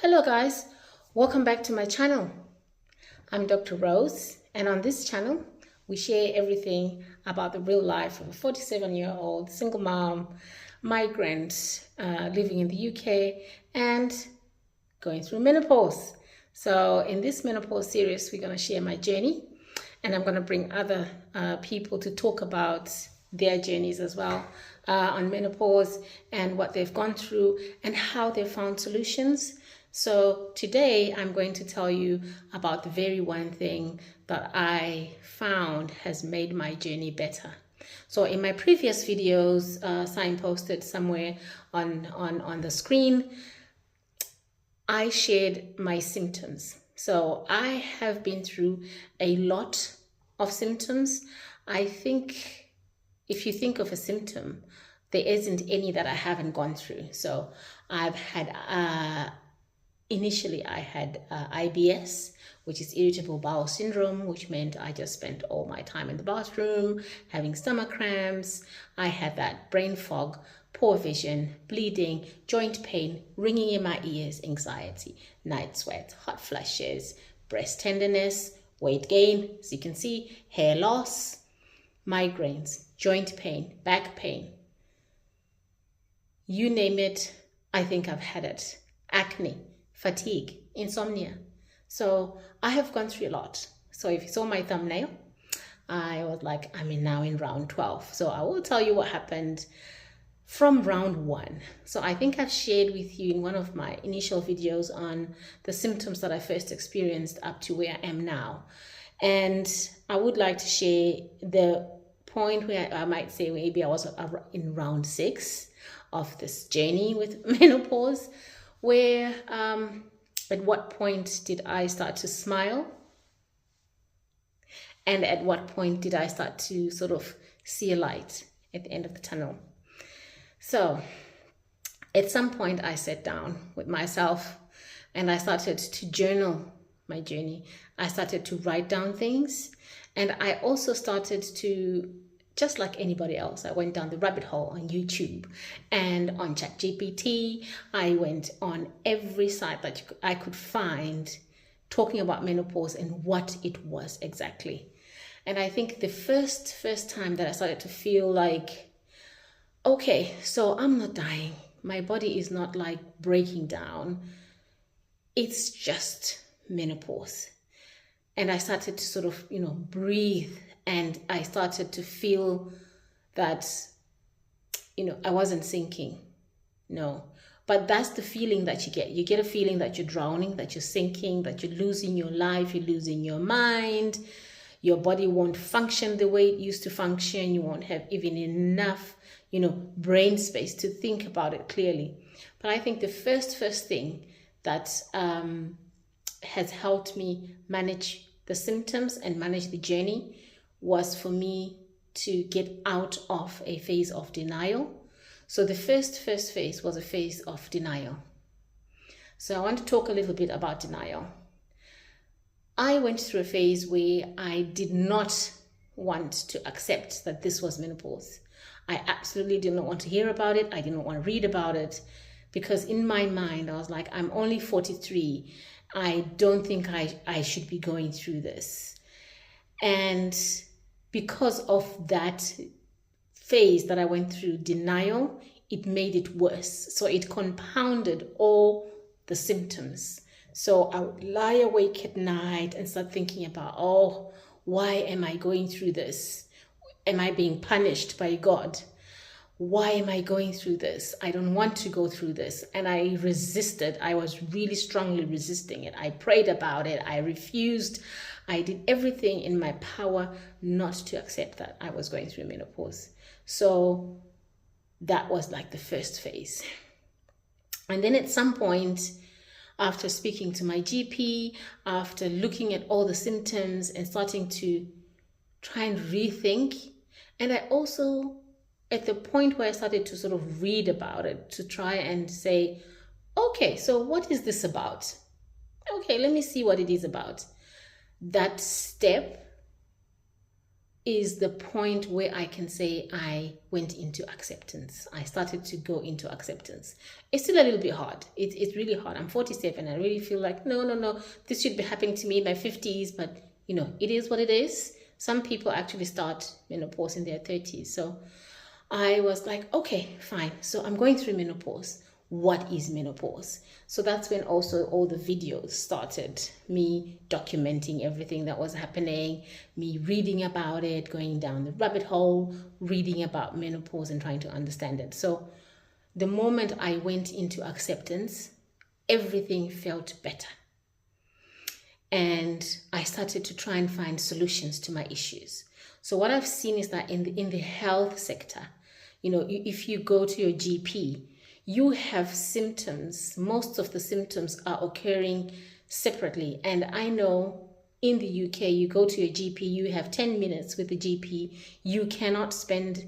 Hello guys, welcome back to my channel. I'm Dr. Rose, and on this channel we share everything about the real life of a 47-year-old single mom, migrant, living in the UK and going through menopause. So in this menopause series, we're going to share my journey, and I'm going to bring other people to talk about their journeys as well on menopause and what they've gone through and how they've found solutions. So today I'm going to tell you about the very one thing that I found has made my journey better. So in my previous videos, signposted somewhere on the screen, I shared my symptoms. So I have been through a lot of symptoms. I think if you think of a symptom, there isn't any that I haven't gone through. So I've had initially I had IBS, which is irritable bowel syndrome, which meant I just spent all my time in the bathroom, having stomach cramps. I had that brain fog, poor vision, bleeding, joint pain, ringing in my ears, anxiety, night sweat, hot flushes, breast tenderness, weight gain, as you can see, hair loss, migraines, joint pain, back pain. You name it, I think I've had it. Acne, fatigue, insomnia. So I have gone through a lot. So if you saw my thumbnail, I was like, now in round 12. So I will tell you what happened from round 1. So I think I've shared with you in one of my initial videos on the symptoms that I first experienced up to where I am now. And I would like to share the point where I might say maybe I was in round 6 of this journey with menopause, where at what point did I start to smile? And at what point did I start to sort of see a light at the end of the tunnel? So at some point I sat down with myself and I started to journal my journey. I started to write down things, and I also started to, just like anybody else, I went down the rabbit hole on YouTube and on ChatGPT. I went on every site that I could find talking about menopause and what it was exactly. And I think the first time that I started to feel like, okay, so I'm not dying. My body is not like breaking down. It's just menopause. And I started to sort of, breathe, and I started to feel that, I wasn't sinking. No. But that's the feeling that you get. You get a feeling that you're drowning, that you're sinking, that you're losing your life, you're losing your mind. Your body won't function the way it used to function. You won't have even enough, brain space to think about it clearly. But I think the first thing that has helped me manage the symptoms and manage the journey was for me to get out of a phase of denial. So the first phase was a phase of denial. So I want to talk a little bit about denial. I went through a phase where I did not want to accept that this was menopause. I absolutely did not want to hear about it. I did not want to read about it, because in my mind I was like, I'm only 43. I don't think I should be going through this. And because of that phase that I went through, denial, it made it worse. So it compounded all the symptoms. So I would lie awake at night and start thinking about, why am I going through this? Am I being punished by God? Why am I going through this? I don't want to go through this. And I resisted. I was really strongly resisting it. I prayed about it. I refused. I did everything in my power not to accept that I was going through menopause. So that was like the first phase. And then at some point, after speaking to my GP, after looking at all the symptoms and starting to try and rethink, and I also, at the point where I started to sort of read about it, to try and say, okay, so what is this about? Okay, let me see what it is about. That step is the point where I can say I went into acceptance. I started to go into acceptance. It's still a little bit hard. It's really hard. I'm 47. I really feel like, no, this should be happening to me in my 50s. But, it is what it is. Some people actually start menopause in their 30s. So I was like, okay, fine. So I'm going through menopause. What is menopause? So that's when also all the videos started, me documenting everything that was happening, me reading about it, going down the rabbit hole, reading about menopause and trying to understand it. So the moment I went into acceptance, everything felt better. And I started to try and find solutions to my issues. So what I've seen is that in the health sector, if you go to your GP, you have symptoms. Most of the symptoms are occurring separately. And I know in the UK, you go to your GP, you have 10 minutes with the GP. You cannot spend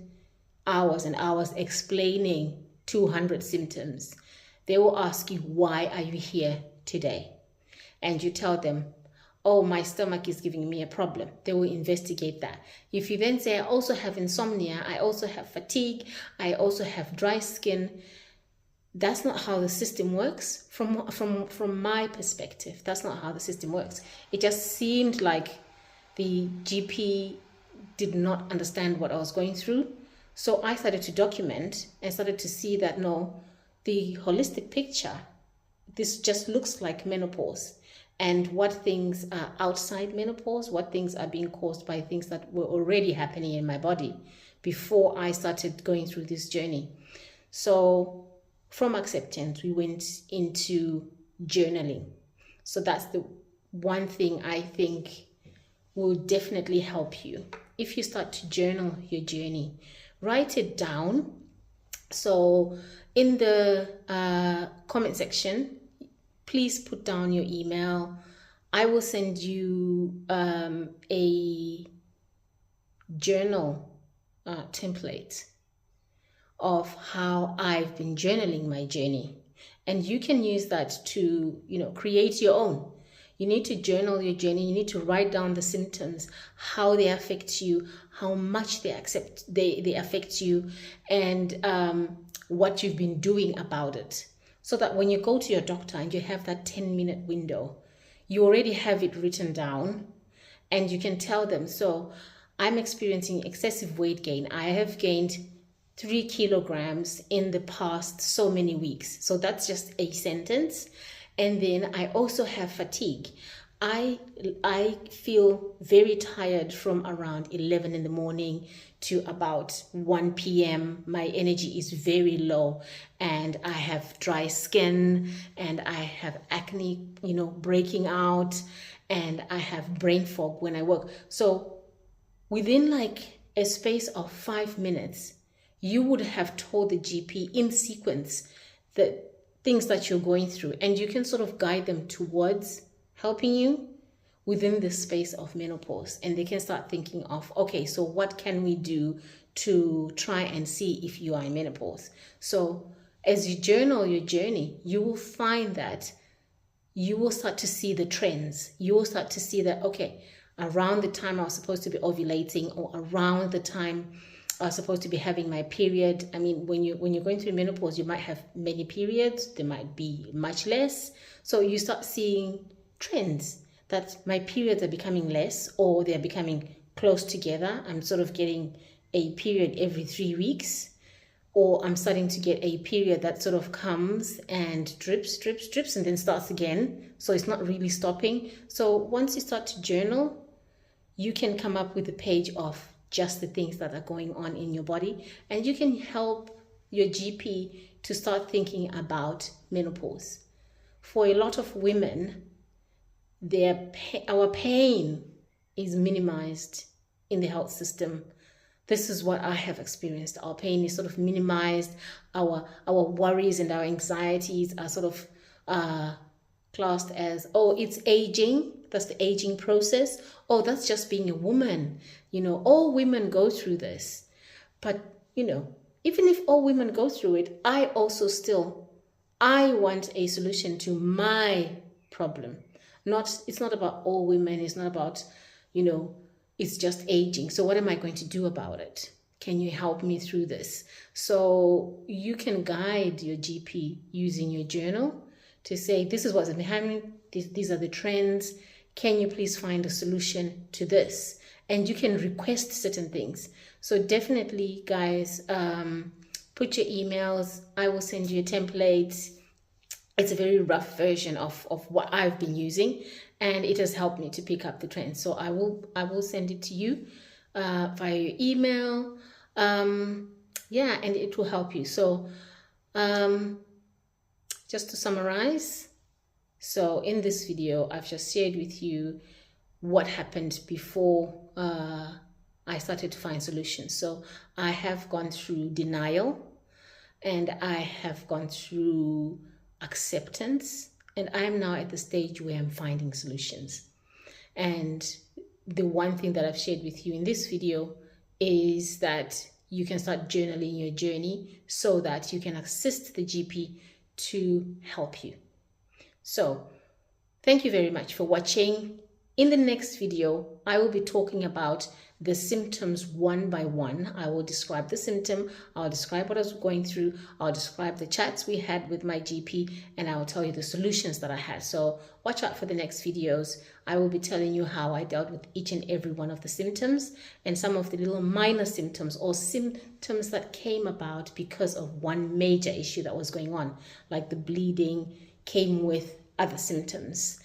hours and hours explaining 200 symptoms. They will ask you, why are you here today? And you tell them, oh, my stomach is giving me a problem. They will investigate that. If you then say, I also have insomnia, I also have fatigue, I also have dry skin, that's not how the system works. From my perspective, that's not how the system works. It just seemed like the GP did not understand what I was going through. So I started to document and started to see that, no, the holistic picture, this just looks like menopause. And what things are outside menopause, what things are being caused by things that were already happening in my body before I started going through this journey. So from acceptance, we went into journaling. So that's the one thing I think will definitely help you. If you start to journal your journey, write it down. So in the comment section, please put down your email. I will send you a journal template of how I've been journaling my journey. And you can use that to, create your own. You need to journal your journey. You need to write down the symptoms, how they affect you, how much they affect you, and what you've been doing about it. So that when you go to your doctor and you have that 10-minute window, you already have it written down and you can tell them, so I'm experiencing excessive weight gain. I have gained 3 kilograms in the past so many weeks. So that's just a sentence. And then I also have fatigue. I feel very tired from around 11 in the morning to about 1 p.m. My energy is very low and I have dry skin and I have acne, breaking out, and I have brain fog when I work. So within like a space of 5 minutes, you would have told the GP in sequence the things that you're going through, and you can sort of guide them towards helping you within the space of menopause. And they can start thinking of, okay, so what can we do to try and see if you are in menopause? So as you journal your journey, you will find that you will start to see the trends. You will start to see that, okay, around the time I was supposed to be ovulating, or around the time I was supposed to be having my period. I mean, when you're going through menopause, you might have many periods. There might be much less. So you start seeing trends that my periods are becoming less, or they're becoming close together. I'm sort of getting a period every 3 weeks, or I'm starting to get a period that sort of comes and drips, and then starts again. So it's not really stopping. So once you start to journal, you can come up with a page of just the things that are going on in your body, and you can help your GP to start thinking about menopause. For a lot of women, our pain is minimized in the health system. This is what I have experienced. Our pain is sort of minimized. Our worries and our anxieties are sort of classed as, oh, it's aging. That's the aging process. Oh, that's just being a woman. All women go through this. But, even if all women go through it, I want a solution to my problem. It's not about all women. It's not about, it's just aging. So what am I going to do about it? Can you help me through this? So you can guide your GP using your journal to say, this is what's happening, these are the trends. Can you please find a solution to this? And you can request certain things. So definitely, guys, put your emails. I will send you a template. It's a very rough version of what I've been using, and it has helped me to pick up the trends. So I will send it to you via your email. Yeah, and it will help you. So just to summarize, so in this video, I've just shared with you what happened before I started to find solutions. So I have gone through denial, and I have gone through acceptance, and I'm now at the stage where I'm finding solutions. And the one thing that I've shared with you in this video is that you can start journaling your journey so that you can assist the GP to help you. So thank you very much for watching. In the next video, I will be talking about the symptoms one by one. I will describe the symptom, I'll describe what I was going through, I'll describe the chats we had with my GP, and I will tell you the solutions that I had. So watch out for the next videos. I will be telling you how I dealt with each and every one of the symptoms and some of the little minor symptoms or symptoms that came about because of one major issue that was going on, like the bleeding came with other symptoms.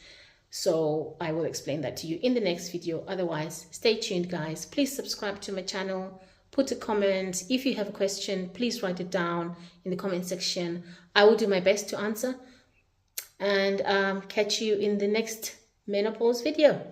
So I will explain that to you in the next video. Otherwise, stay tuned, guys. Please subscribe to my channel. Put a comment. If you have a question, please write it down in the comment section. I will do my best to answer. And catch you in the next menopause video.